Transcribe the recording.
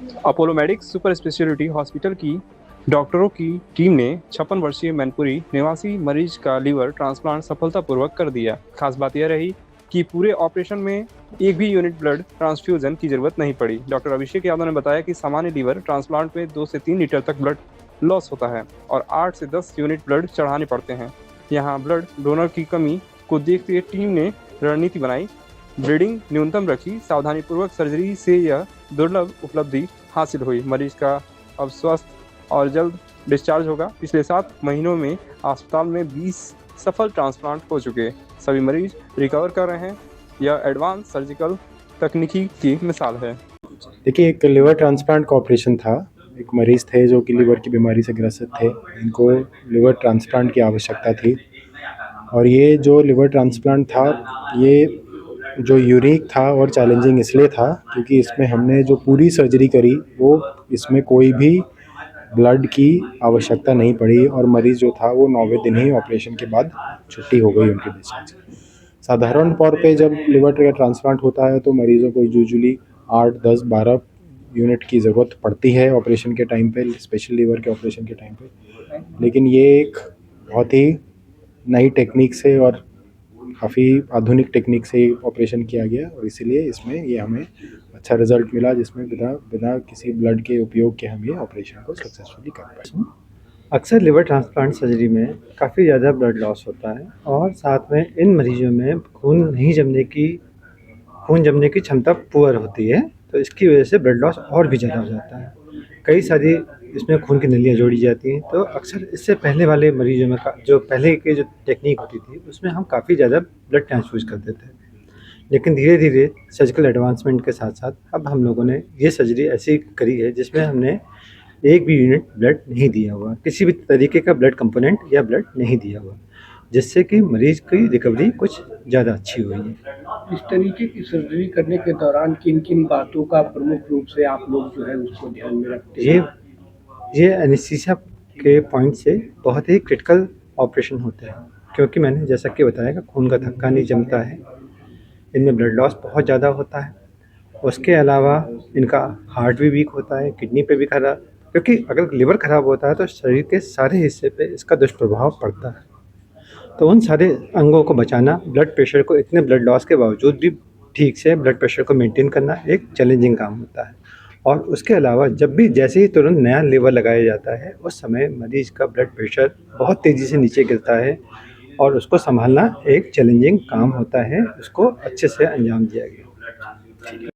Apollo medics super speciality hospital की डॉक्टरों की टीम ने 56 वर्षीय मैनपुरी निवासी मरीज का लीवर ट्रांसप्लांट सफलतापूर्वक कर दिया। खास बात यह रही कि पूरे ऑपरेशन में एक भी यूनिट ब्लड ट्रांसफ्यूजन की जरूरत नहीं पड़ी। डॉक्टर अभिषेक यादव ने बताया कि सामान्य लीवर ट्रांसप्लांट में 2 से 3 लीटर तक ब्लड लॉस होता है और 8 से 10 यूनिट ब्लड चढ़ाने पड़ते हैं। यहाँ ब्लड डोनर की कमी को देखते हुए टीम ने रणनीति बनाई, ब्लीडिंग न्यूनतम रखी, सावधानीपूर्वक सर्जरी से यह दुर्लभ उपलब्धि हासिल हुई। मरीज का अब स्वस्थ और जल्द डिस्चार्ज होगा। पिछले 7 महीनों में अस्पताल में 20 सफल ट्रांसप्लांट हो चुके। सभी मरीज रिकवर कर रहे हैं। यह एडवांस सर्जिकल तकनीकी की मिसाल है। देखिए, एक लिवर ट्रांसप्लांट का ऑपरेशन था। एक मरीज़ थे जो कि लिवर की बीमारी से ग्रसित थे। इनको लिवर ट्रांसप्लांट की आवश्यकता थी और ये जो लिवर ट्रांसप्लांट था, ये जो यूनिक था और चैलेंजिंग इसलिए था क्योंकि इसमें हमने जो पूरी सर्जरी करी वो इसमें कोई भी ब्लड की आवश्यकता नहीं पड़ी और मरीज़ जो था वो 9वें दिन ही ऑपरेशन के बाद छुट्टी हो गई उनकी डिस्चार्ज। साधारण तौर पे जब लिवर का ट्रांसप्लांट होता है तो मरीज़ों को यूजुअली 8, 10, 12 यूनिट की ज़रूरत पड़ती है ऑपरेशन के टाइम पे, स्पेशल लीवर के ऑपरेशन के टाइम पे। लेकिन ये एक बहुत ही नई टेक्निक से और काफ़ी आधुनिक टेक्निक से ऑपरेशन किया गया और इसीलिए इसमें ये हमें अच्छा रिजल्ट मिला, जिसमें बिना बिना किसी ब्लड के उपयोग के हम ये ऑपरेशन को सक्सेसफुली कर पाए। अक्सर लिवर ट्रांसप्लांट सर्जरी में काफ़ी ज़्यादा ब्लड लॉस होता है और साथ में इन मरीजों में खून जमने की क्षमता पुअर होती है, तो इसकी वजह से ब्लड लॉस और भी ज़्यादा हो जाता है। कई सारी इसमें खून की नलियाँ जोड़ी जाती हैं, तो अक्सर इससे पहले वाले मरीजों में जो पहले की जो टेक्निक होती थी उसमें हम काफ़ी ज़्यादा ब्लड ट्रांसफ्यूज करते थे। लेकिन धीरे धीरे सर्जिकल एडवांसमेंट के साथ साथ अब हम लोगों ने ये सर्जरी ऐसी करी है जिसमें हमने एक भी यूनिट ब्लड नहीं दिया हुआ, किसी भी तरीके का ब्लड कंपोनेंट या ब्लड नहीं दिया हुआ, जिससे कि मरीज की रिकवरी कुछ ज़्यादा अच्छी हुई है। इस तरीके की सर्जरी करने के दौरान किन-किन बातों का प्रमुख रूप से आप लोग जो है उसको ध्यान में रखते हैं? ये एनेस्थीसिया के पॉइंट से बहुत ही क्रिटिकल ऑपरेशन होता है, क्योंकि मैंने जैसा कि बताया कि खून का थक्का नहीं जमता है, इनमें ब्लड लॉस बहुत ज़्यादा होता है। उसके अलावा इनका हार्ट भी वीक होता है, किडनी पे भी खराब, क्योंकि अगर लिवर ख़राब होता है तो शरीर के सारे हिस्से पे इसका दुष्प्रभाव पड़ता है। तो उन सारे अंगों को बचाना, ब्लड प्रेशर को इतने ब्लड लॉस के बावजूद भी ठीक से ब्लड प्रेशर को मेंटेन करना एक चैलेंजिंग काम होता है। और उसके अलावा जैसे ही तुरंत नया लीवर लगाया जाता है उस समय मरीज का ब्लड प्रेशर बहुत तेज़ी से नीचे गिरता है और उसको संभालना एक चैलेंजिंग काम होता है। उसको अच्छे से अंजाम दिया गया।